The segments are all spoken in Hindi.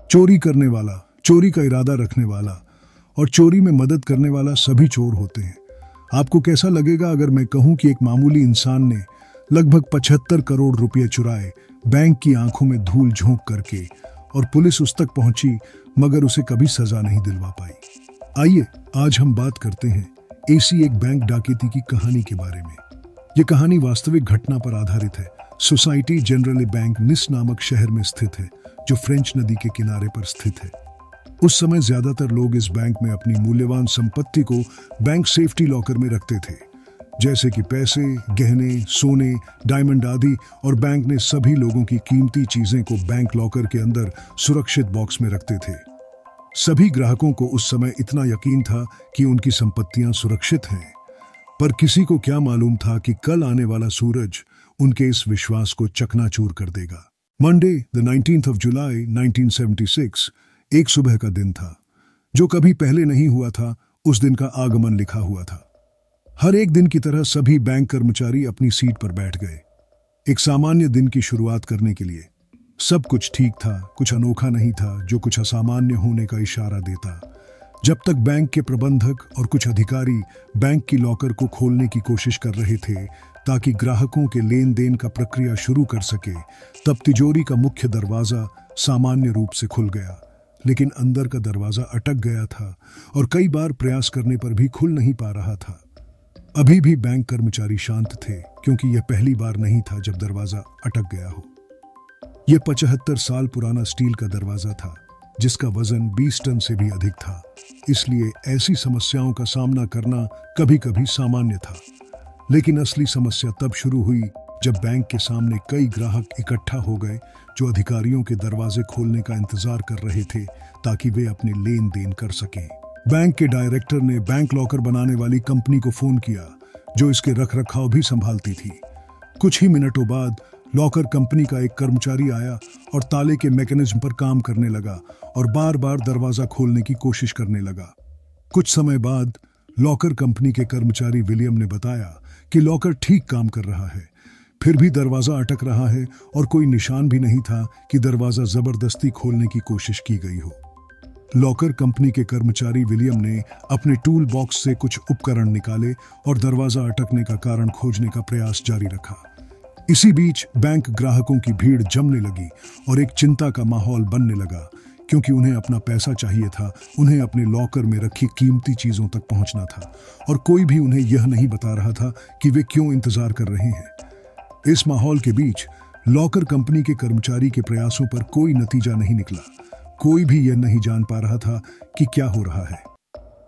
चोरी करने वाला, चोरी का इरादा रखने वाला और चोरी में मदद करने वाला सभी चोर होते हैं। आपको कैसा लगेगा अगर मैं कहूं कि एक मामूली इंसान ने लगभग 75 करोड़ रुपए चुराए बैंक की आंखों में धूल झोंक करके, और पुलिस उस तक पहुंची मगर उसे कभी सजा नहीं दिलवा पाई। आइए आज हम बात करते हैं ऐसी एक बैंक डकैती की कहानी के बारे में। यह कहानी वास्तविक घटना पर आधारित है। सोसाइटी जनरले बैंक निस नामक शहर में स्थित है, जो फ्रेंच नदी के किनारे पर स्थित है। उस समय ज्यादातर लोग इस बैंक में अपनी मूल्यवान संपत्ति को बैंक सेफ्टी लॉकर में रखते थे, जैसे कि पैसे, गहने, सोने, डायमंड आदि, और बैंक ने सभी लोगों की कीमती चीजें को बैंक लॉकर के अंदर सुरक्षित बॉक्स में रखते थे। सभी ग्राहकों को उस समय इतना यकीन था कि उनकी संपत्तियां सुरक्षित हैं, पर किसी को क्या मालूम था कि कल आने वाला सूरज उनके इस विश्वास को चकनाचूर कर देगा। Monday the 19th of July 1976 एक सुबह का दिन था, जो कभी पहले नहीं हुआ था। उस दिन का आगमन लिखा हुआ था। हर एक दिन की तरह सभी बैंक कर्मचारी अपनी सीट पर बैठ गए, एक सामान्य दिन की शुरुआत करने के लिए। सब कुछ ठीक था, कुछ अनोखा नहीं था जो कुछ असामान्य होने का इशारा देता। जब तक बैंक के प्रबंधक और कुछ अधिकारी बैंक की लॉकर को खोलने की कोशिश कर रहे थे ताकि ग्राहकों के लेन देन का प्रक्रिया शुरू कर सके, तब तिजोरी का मुख्य दरवाजा सामान्य रूप से खुल गया, लेकिन अंदर का दरवाजा अटक गया था और कई बार प्रयास करने पर भी खुल नहीं पा रहा था। अभी भी बैंक कर्मचारी शांत थे, क्योंकि यह पहली बार नहीं था जब दरवाजा अटक गया हो। यह 75 साल पुराना स्टील का दरवाजा था, जिसका वजन 20 टन से भी अधिक था। इसलिए ऐसी समस्याओं का सामना करना कभी कभी सामान्य था। लेकिन असली समस्या तब शुरू हुई जब बैंक के सामने कई ग्राहक इकट्ठा हो गए, जो अधिकारियों के दरवाजे खोलने का इंतजार कर रहे थे ताकि वे अपने लेन देन कर सकें। बैंक के डायरेक्टर ने बैंक लॉकर बनाने वाली कंपनी को फोन किया, जो इसके रखरखाव भी संभालती थी। कुछ ही मिनटों बाद लॉकर कंपनी का एक कर्मचारी आया और ताले के मैकेनिज्म पर काम करने लगा और बार बार दरवाजा खोलने की कोशिश करने लगा। कुछ समय बाद लॉकर कंपनी के कर्मचारी विलियम ने बताया कि लॉकर ठीक काम कर रहा है, फिर भी दरवाजा अटक रहा है और कोई निशान भी नहीं था कि दरवाजा जबरदस्ती खोलने की कोशिश की गई हो। लॉकर कंपनी के कर्मचारी विलियम ने अपने टूल बॉक्स से कुछ उपकरण निकाले और दरवाजा अटकने का कारण खोजने का प्रयास जारी रखा। इसी बीच बैंक ग्राहकों की भीड़ जमने लगी और एक चिंता का माहौल बनने लगा, क्योंकि उन्हें अपना पैसा चाहिए था, उन्हें अपने लॉकर में रखी कीमती चीजों तक पहुंचना था, और कोई भी उन्हें यह नहीं बता रहा था कि वे क्यों इंतजार कर रहे हैं। इस माहौल के बीच लॉकर कंपनी के कर्मचारी के प्रयासों पर कोई नतीजा नहीं निकला। कोई भी यह नहीं जान पा रहा था कि क्या हो रहा है।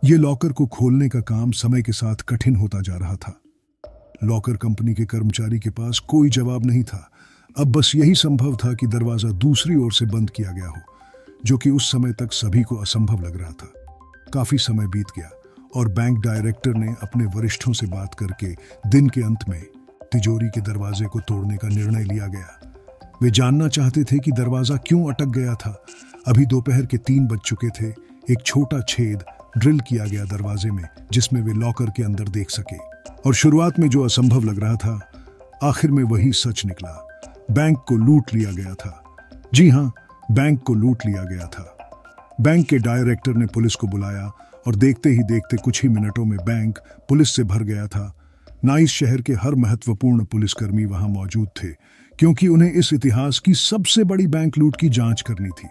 यह लॉकर को खोलने का काम समय के साथ कठिन होता जा रहा था। लॉकर कंपनी के कर्मचारी के पास कोई जवाब नहीं था। अब बस यही संभव था कि दरवाजा दूसरी ओर से बंद किया गया हो, जो कि उस समय तक सभी को असंभव लग रहा था। काफी समय बीत गया और बैंक डायरेक्टर ने अपने वरिष्ठों से बात करके दिन के अंत में तिजोरी के दरवाजे को तोड़ने का निर्णय लिया गया। वे जानना चाहते थे कि दरवाजा क्यों अटक गया था। अभी दोपहर के 3 बज चुके थे। एक छोटा छेद ड्रिल किया गया दरवाजे में, जिसमें वे लॉकर के अंदर देख सके। और शुरुआत में जो असंभव लग रहा था, आखिर में वही सच निकला। बैंक को लूट लिया गया था। जी हाँ, बैंक को लूट लिया गया था। बैंक के डायरेक्टर ने पुलिस को बुलाया और देखते ही देखते कुछ ही मिनटों में बैंक पुलिस से भर गया था। नाइस शहर के हर महत्वपूर्ण पुलिसकर्मी वहां मौजूद थे, क्योंकि उन्हें इस इतिहास की सबसे बड़ी बैंक लूट की जांच करनी थी।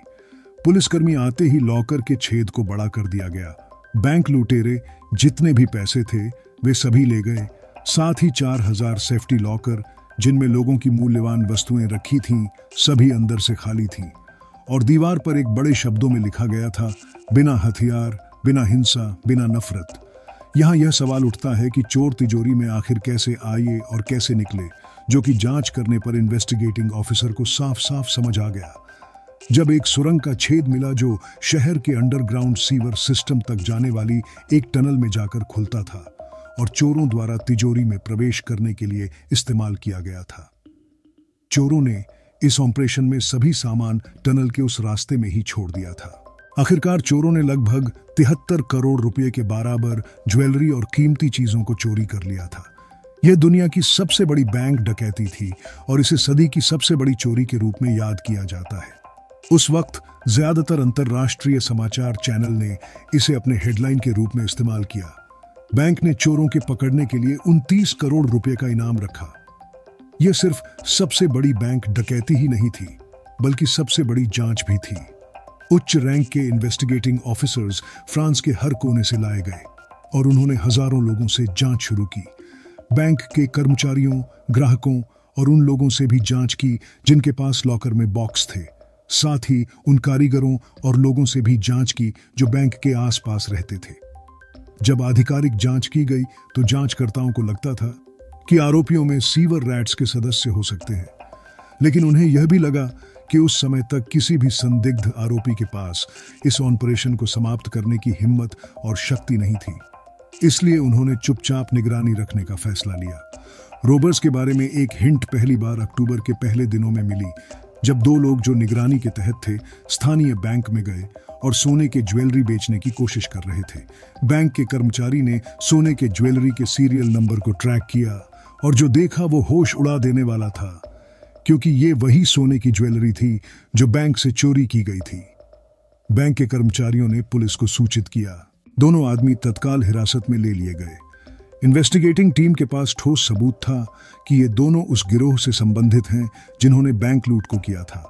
पुलिसकर्मी आते ही लॉकर के छेद को बड़ा कर दिया गया। बैंक लुटेरे जितने भी पैसे थे वे सभी ले गए, साथ ही 4000 सेफ्टी लॉकर, जिनमें लोगों की मूल्यवान वस्तुएं रखी थीं, सभी अंदर से खाली थीं। और दीवार पर एक बड़े शब्दों में लिखा गया था, बिना हथियार, बिना हिंसा, बिना नफरत। यहाँ यह सवाल उठता है कि चोर तिजोरी में आखिर कैसे आए और कैसे निकले, जो कि जांच करने पर इन्वेस्टिगेटिंग ऑफिसर को साफ साफ समझ आ गया। जब एक सुरंग का छेद मिला जो शहर के अंडरग्राउंड सीवर सिस्टम तक जाने वाली एक टनल में जाकर खुलता था और चोरों द्वारा तिजोरी में प्रवेश करने के लिए इस्तेमाल किया गया था। चोरों ने इस ऑपरेशन में सभी सामान टनल के उस रास्ते में ही छोड़ दिया था। आखिरकार चोरों ने लगभग 73 करोड़ रुपए के बराबर ज्वेलरी और कीमती चीजों को चोरी कर लिया था। यह दुनिया की सबसे बड़ी बैंक डकैती थी और इसे सदी की सबसे बड़ी चोरी के रूप में याद किया जाता है। उस वक्त ज्यादातर अंतर्राष्ट्रीय समाचार चैनल ने इसे अपने हेडलाइन के रूप में इस्तेमाल किया। बैंक ने चोरों के पकड़ने के लिए 29 करोड़ रुपए का इनाम रखा। यह सिर्फ सबसे बड़ी बैंक डकैती ही नहीं थी, बल्कि सबसे बड़ी जांच भी थी। उच्च रैंक के इन्वेस्टिगेटिंग ऑफिसर्स फ्रांस के हर कोने से लाए गए और उन्होंने हजारों लोगों से जांच शुरू की। बैंक के कर्मचारियों, ग्राहकों और उन लोगों से भी जांच की जिनके पास लॉकर में बॉक्स थे। साथ ही उन कारीगरों और लोगों से भी जांच की जो बैंक के आसपास रहते थे। जब आधिकारिक जांच की गई तो जांचकर्ताओं को लगता था कि आरोपियों में सीवर रैट्स के सदस्य हो सकते हैं, लेकिन उन्हें यह भी लगा कि उस समय तक किसी भी संदिग्ध आरोपी के पास इस ऑपरेशन को समाप्त करने की हिम्मत और शक्ति नहीं थी। इसलिए उन्होंने चुपचाप निगरानी रखने का फैसला लिया। रॉबर्स के बारे में एक हिंट पहली बार अक्टूबर के पहले दिनों में मिली, जब दो लोग जो निगरानी के तहत थे स्थानीय बैंक में गए और सोने के ज्वेलरी बेचने की कोशिश कर रहे थे। बैंक के कर्मचारी ने सोने के ज्वेलरी के सीरियल नंबर को ट्रैक किया और जो देखा वो होश उड़ा देने वाला था, क्योंकि ये वही सोने की ज्वेलरी थी जो बैंक से चोरी की गई थी। बैंक के कर्मचारियों ने पुलिस को सूचित किया। दोनों आदमी तत्काल हिरासत में ले लिए गए। इन्वेस्टिगेटिंग टीम के पास ठोस सबूत था कि ये दोनों उस गिरोह से संबंधित हैं जिन्होंने बैंक लूट को किया था।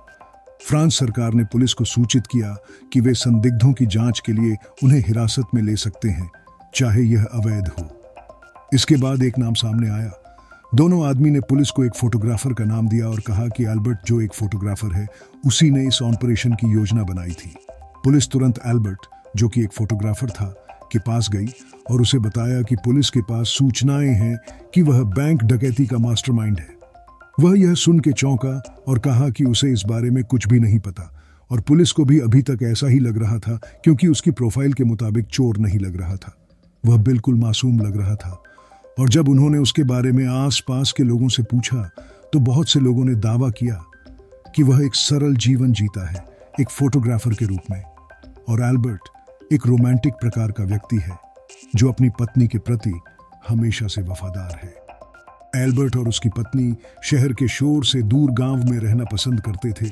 फ्रांस सरकार ने पुलिस को सूचित किया कि वे संदिग्धों की जांच के लिए उन्हें हिरासत में ले सकते हैं, चाहे यह अवैध हो। इसके बाद एक नाम सामने आया। दोनों आदमी ने पुलिस को एक फोटोग्राफर का नाम दिया और कहा कि एल्बर्ट, जो एक फोटोग्राफर है, उसी ने इस ऑपरेशन की योजना बनाई थी। पुलिस तुरंत एल्बर्ट, जो कि एक फोटोग्राफर था, के पास गई और उसे बताया कि पुलिस के पास सूचनाएं हैं कि वह बैंक डकैती का मास्टरमाइंड है। वह यह सुन के चौंका और कहा कि उसे इस बारे में कुछ भी नहीं पता, और पुलिस को भी अभी तक ऐसा ही लग रहा था, क्योंकि उसकी प्रोफाइल के मुताबिक चोर नहीं लग रहा था। वह बिल्कुल मासूम लग रहा था। और जब उन्होंने उसके बारे में आसपास के लोगों से पूछा तो बहुत से लोगों ने दावा किया कि वह एक सरल जीवन जीता है, एक फोटोग्राफर के रूप में, और एल्बर्ट एक रोमांटिक प्रकार का व्यक्ति है जो अपनी पत्नी के प्रति हमेशा से वफादार है। एल्बर्ट और उसकी पत्नी शहर के शोर से दूर गांव में रहना पसंद करते थे,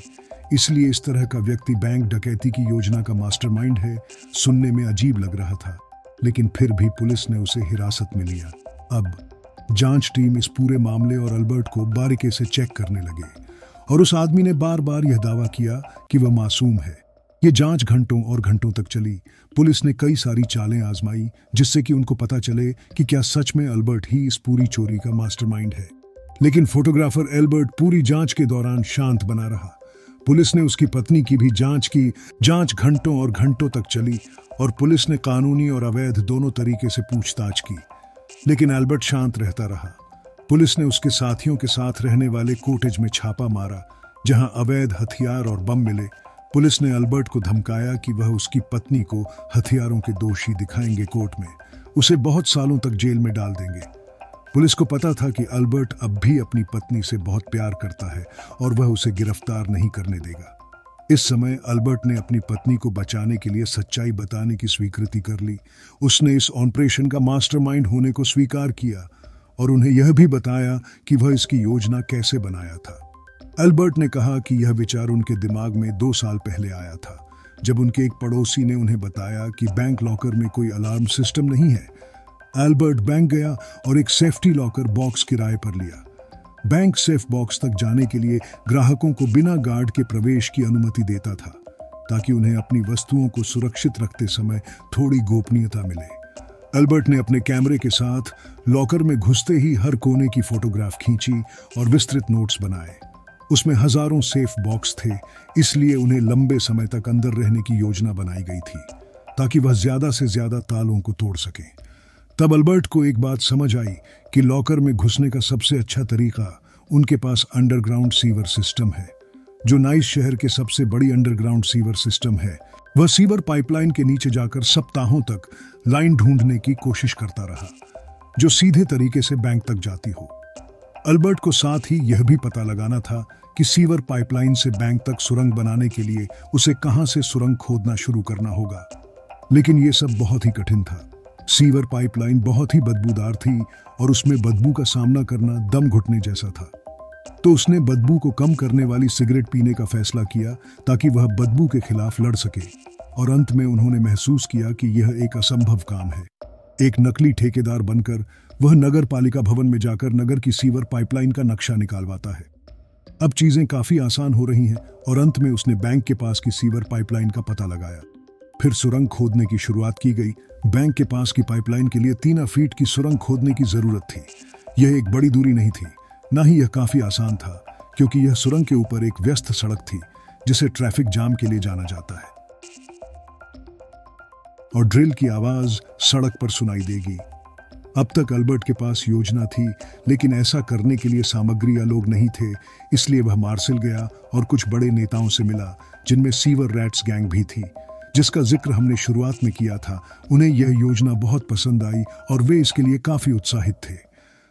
इसलिए इस तरह का व्यक्ति बैंक डकैती की योजना का मास्टरमाइंड है, सुनने में अजीब लग रहा था। लेकिन फिर भी पुलिस ने उसे हिरासत में लिया। अब जांच टीम इस पूरे मामले और एल्बर्ट को बारीकी से चेक करने लगे, और उस आदमी ने बार बार यह दावा किया कि वह मासूम है। ये जांच घंटों और घंटों तक चली। पुलिस ने कई सारी चालें आजमाई जिससे कि उनको पता चले कि क्या सच में एल्बर्ट ही इस पूरी चोरी का मास्टरमाइंड है। लेकिन फोटोग्राफर एल्बर्ट पूरी जांच के दौरान शांत बना रहा। पुलिस ने उसकी पत्नी की भी जांच की। जांच घंटों और घंटों तक चली और पुलिस ने कानूनी और अवैध दोनों तरीके से पूछताछ की, लेकिन एल्बर्ट शांत रहता रहा। पुलिस ने उसके साथियों के साथ रहने वाले कॉटेज में छापा मारा, जहां अवैध हथियार और बम मिले। पुलिस ने एल्बर्ट को धमकाया कि वह उसकी पत्नी को हथियारों के दोषी दिखाएंगे कोर्ट में, उसे बहुत सालों तक जेल में डाल देंगे। पुलिस को पता था कि एल्बर्ट अब भी अपनी पत्नी से बहुत प्यार करता है और वह उसे गिरफ्तार नहीं करने देगा। इस समय एल्बर्ट ने अपनी पत्नी को बचाने के लिए सच्चाई बताने की स्वीकृति कर ली। उसने इस ऑपरेशन का मास्टरमाइंड होने को स्वीकार किया और उन्हें यह भी बताया कि वह इसकी योजना कैसे बनाया था। एल्बर्ट ने कहा कि यह विचार उनके दिमाग में 2 साल पहले आया था, जब उनके एक पड़ोसी ने उन्हें बताया कि बैंक लॉकर में कोई अलार्म सिस्टम नहीं है। एल्बर्ट बैंक गया और एक सेफ्टी लॉकर बॉक्स किराए पर लिया। बैंक सेफ बॉक्स तक जाने के लिए ग्राहकों को बिना गार्ड के प्रवेश की अनुमति देता था, ताकि उन्हें अपनी वस्तुओं को सुरक्षित रखते समय थोड़ी गोपनीयता मिले। एल्बर्ट ने अपने कैमरे के साथ लॉकर में घुसते ही हर कोने की फोटोग्राफ खींची और विस्तृत नोट्स बनाए। उसमें हजारों सेफ बॉक्स थे, इसलिए उन्हें लंबे समय तक अंदर रहने की योजना बनाई गई थी, ताकि वह ज्यादा से ज्यादा तालों को तोड़ सके। तब एल्बर्ट को एक बात समझ आई कि लॉकर में घुसने का सबसे अच्छा तरीका उनके पास अंडरग्राउंड सीवर सिस्टम है, जो नाइस शहर के सबसे बड़ी अंडरग्राउंड सीवर सिस्टम है। वह सीवर पाइपलाइन के नीचे जाकर सप्ताहों तक लाइन ढूंढने की कोशिश करता रहा, जो सीधे तरीके से बैंक तक जाती हो। एल्बर्ट को साथ ही यह भी पता लगाना था कि सीवर पाइपलाइन से बैंक तक सुरंग बनाने के लिए उसे कहां से सुरंग खोदना शुरू करना होगा। लेकिन यह सब बहुत ही कठिन था। सीवर पाइपलाइन बहुत ही बदबूदार थी और उसमें बदबू का सामना करना दम घुटने जैसा था। तो उसने बदबू को कम करने वाली सिगरेट पीने का फैसला किया ताकि वह बदबू के खिलाफ लड़ सके। और अंत में उन्होंने महसूस किया कि यह एक असंभव काम है। एक नकली ठेकेदार बनकर वह नगर पालिका भवन में जाकर नगर की सीवर पाइपलाइन का नक्शा निकालवाता है। अब चीजें काफी आसान हो रही हैं और अंत में उसने बैंक के पास की सीवर पाइपलाइन का पता लगाया। फिर सुरंग खोदने की शुरुआत की गई। बैंक के पास की पाइपलाइन के लिए 3 फीट की सुरंग खोदने की जरूरत थी। यह एक बड़ी दूरी नहीं थी, ना ही यह काफी आसान था, क्योंकि यह सुरंग के ऊपर एक व्यस्त सड़क थी जिसे ट्रैफिक जाम के लिए जाना जाता है। और ड्रिल की आवाज सड़क पर सुनाई देगी। अब तक अल्बर्ट के पास योजना थी, लेकिन ऐसा करने के लिए सामग्री या लोग नहीं थे। इसलिए वह मार्सेल गया और कुछ बड़े नेताओं से मिला, जिनमें सीवर रैट्स गैंग भी थी, जिसका जिक्र हमने शुरुआत में किया था। उन्हें यह योजना बहुत पसंद आई और वे इसके लिए काफी उत्साहित थे।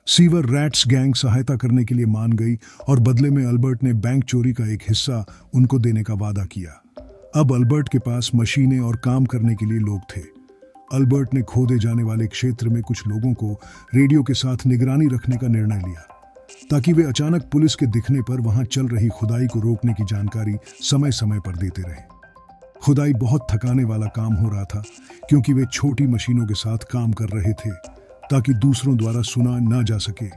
सीवर रैट्स गैंग सहायता करने के लिए मान गई और बदले में अल्बर्ट ने बैंक चोरी का एक हिस्सा उनको देने का वादा किया। अब अल्बर्ट के पास मशीनें और काम करने के लिए लोग थे। अल्बर्ट ने खोदे जाने वाले क्षेत्र में कुछ लोगों को रेडियो के साथ निगरानी रखने का निर्णय लिया, ताकि वे अचानक पुलिस के दिखने पर वहां चल रही खुदाई को रोकने की जानकारी समय समय पर देते रहे। खुदाई बहुत थकाने वाला काम हो रहा था, क्योंकि वे छोटी मशीनों के साथ काम कर रहे थे ताकि दूसरों द्वारा सुना ना जा सके।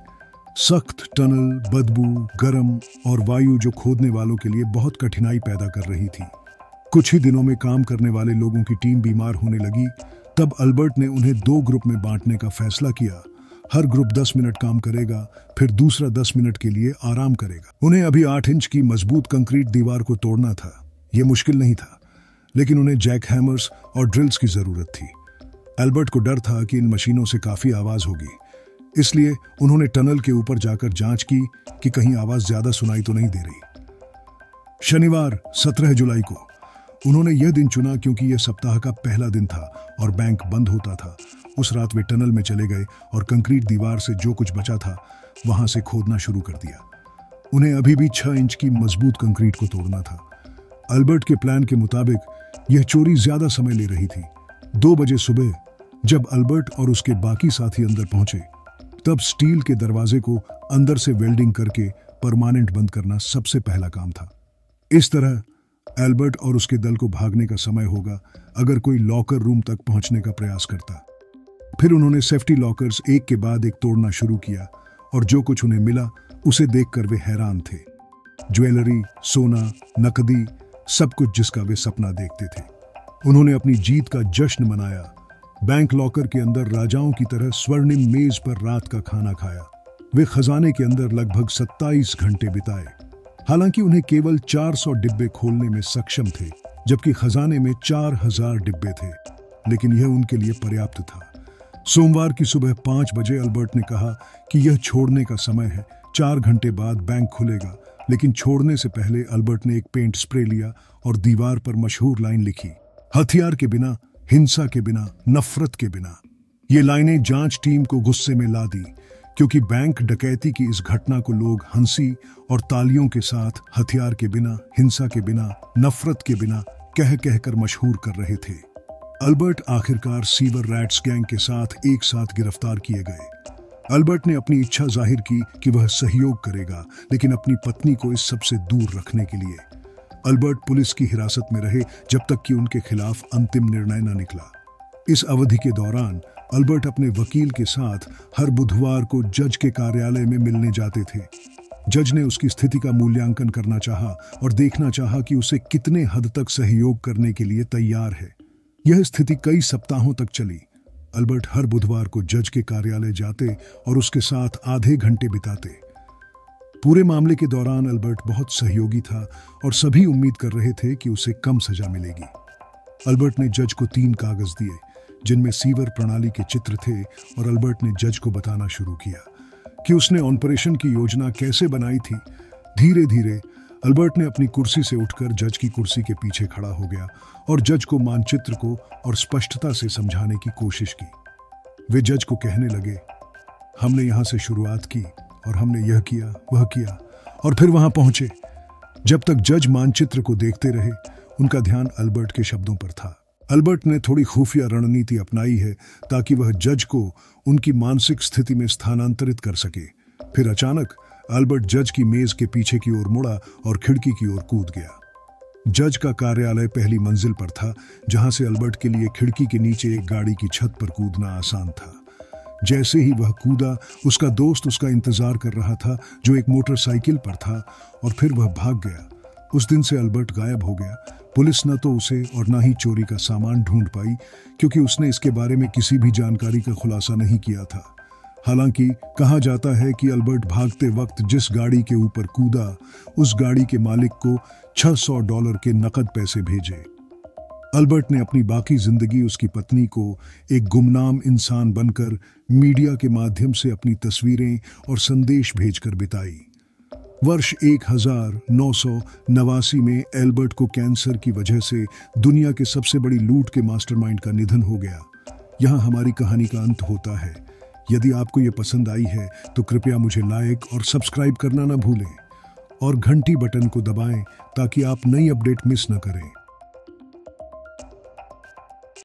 सख्त टनल, बदबू, गर्म और वायु जो खोदने वालों के लिए बहुत कठिनाई पैदा कर रही थी। कुछ ही दिनों में काम करने वाले लोगों की टीम बीमार होने लगी। तब अल्बर्ट ने उन्हें 2 ग्रुप में बांटने का फैसला किया। हर ग्रुप 10 मिनट काम करेगा, फिर दूसरा 10 मिनट के लिए आराम करेगा। उन्हें अभी 8 इंच की मजबूत कंक्रीट दीवार को तोड़ना था। यह मुश्किल नहीं था, लेकिन उन्हें जैक हैमर्स और ड्रिल्स की जरूरत थी। अल्बर्ट को डर था कि इन मशीनों से काफी आवाज होगी, इसलिए उन्होंने टनल के ऊपर जाकर जांच की कि कहीं आवाज ज्यादा सुनाई तो नहीं दे रही। शनिवार 17 जुलाई को उन्होंने यह दिन चुना क्योंकि यह सप्ताह का पहला दिन था और बैंक बंद होता था। उस रात वे टनल में चले गए और कंक्रीट दीवार से जो कुछ बचा था वहां से खोदना शुरू कर दिया। उन्हें अभी भी 6 इंच की मजबूत कंक्रीट को तोड़ना था। अल्बर्ट के प्लान के मुताबिक यह चोरी ज्यादा समय ले रही थी। 2 बजे सुबह जब अल्बर्ट और उसके बाकी साथी अंदर पहुंचे, तब स्टील के दरवाजे को अंदर से वेल्डिंग करके परमानेंट बंद करना सबसे पहला काम था। इस तरह अल्बर्ट और उसके दल को भागने का समय होगा अगर कोई लॉकर रूम तक पहुंचने का प्रयास करता। फिर उन्होंने सेफ्टी लॉकर्स एक के बाद एक तोड़ना शुरू किया और जो कुछ उन्हें मिला उसे देखकर वे हैरान थे। ज्वेलरी, सोना, नकदी, सब कुछ जिसका वे सपना देखते थे। उन्होंने अपनी जीत का जश्न मनाया। बैंक लॉकर के अंदर राजाओं की तरह स्वर्णिम मेज पर रात का खाना खाया। वे खजाने के अंदर लगभग 27 घंटे बिताए। हालांकि उन्हें केवल 400 डिब्बे खोलने में सक्षम थे, जबकि खजाने में 4000 डिब्बे थे, लेकिन यह उनके लिए पर्याप्त था। सोमवार की सुबह 5 बजे अल्बर्ट ने कहा कि यह छोड़ने का समय है। 4 घंटे बाद बैंक खुलेगा, लेकिन छोड़ने से पहले अल्बर्ट ने एक पेंट स्प्रे लिया और दीवार पर मशहूर लाइन लिखी, हथियार के बिना, हिंसा के बिना, नफरत के बिना। ये लाइनें जांच टीम को गुस्से में ला दी, क्योंकि बैंक डकैती की इस घटना को लोग हंसी और तालियों के साथ हथियार के बिना, हिंसा के बिना, नफरत के बिना कह कहकर मशहूर कर रहे थे। अल्बर्ट आखिरकार सीवर रैट्स गैंग के साथ एक साथ गिरफ्तार किए गए। अल्बर्ट ने अपनी इच्छा जाहिर की कि वह सहयोग करेगा, लेकिन अपनी पत्नी को इस सब से दूर रखने के लिए। अल्बर्ट पुलिस की हिरासत में रहे जब तक कि उनके खिलाफ अंतिम निर्णय न निकला। इस अवधि के दौरान अल्बर्ट अपने वकील के साथ हर बुधवार को जज के कार्यालय में मिलने जाते थे। जज ने उसकी स्थिति का मूल्यांकन करना चाहा और देखना चाहा कि उसे कितने हद तक सहयोग करने के लिए तैयार है। यह स्थिति कई सप्ताहों तक चली। अल्बर्ट हर बुधवार को जज के कार्यालय जाते और उसके साथ आधे घंटे बिताते। पूरे मामले के दौरान अल्बर्ट बहुत सहयोगी था और सभी उम्मीद कर रहे थे कि उसे कम सजा मिलेगी। अल्बर्ट ने जज को 3 कागज दिए जिनमें सीवर प्रणाली के चित्र थे और अल्बर्ट ने जज को बताना शुरू किया कि उसने ऑपरेशन की योजना कैसे बनाई थी। धीरे धीरे अल्बर्ट ने अपनी कुर्सी से उठकर जज की कुर्सी के पीछे खड़ा हो गया और जज को मानचित्र को और स्पष्टता से समझाने की कोशिश की। वे जज को कहने लगे, हमने यहाँ से शुरुआत की और हमने यह किया, वह किया और फिर वहां पहुंचे। जब तक जज मानचित्र को देखते रहे, उनका ध्यान अल्बर्ट के शब्दों पर था। अल्बर्ट ने थोड़ी खुफिया रणनीति अपनाई है ताकि वह जज को उनकी मानसिक स्थिति में स्थानांतरित कर सके। फिर अचानक अल्बर्ट जज की मेज के पीछे की ओर मुड़ा और खिड़की की ओर कूद गया। जज का कार्यालय पहली मंजिल पर था, जहां से अल्बर्ट के लिए खिड़की के नीचे एक गाड़ी की छत पर कूदना आसान था। जैसे ही वह कूदा, उसका दोस्त उसका इंतजार कर रहा था, जो एक मोटरसाइकिल पर था, और फिर वह भाग गया। उस दिन से अल्बर्ट गायब हो गया। पुलिस न तो उसे और न ही चोरी का सामान ढूंढ पाई, क्योंकि उसने इसके बारे में किसी भी जानकारी का खुलासा नहीं किया था। हालांकि कहा जाता है कि अल्बर्ट भागते वक्त जिस गाड़ी के ऊपर कूदा, उस गाड़ी के मालिक को $600 के नकद पैसे भेजे। अल्बर्ट ने अपनी बाकी जिंदगी उसकी पत्नी को एक गुमनाम इंसान बनकर मीडिया के माध्यम से अपनी तस्वीरें और संदेश भेजकर बिताई। वर्ष 1989 में एल्बर्ट को कैंसर की वजह से दुनिया के सबसे बड़ी लूट के मास्टरमाइंड का निधन हो गया। यहाँ हमारी कहानी का अंत होता है। यदि आपको ये पसंद आई है तो कृपया मुझे लाइक और सब्सक्राइब करना ना भूलें और घंटी बटन को दबाएं ताकि आप नई अपडेट मिस न करें।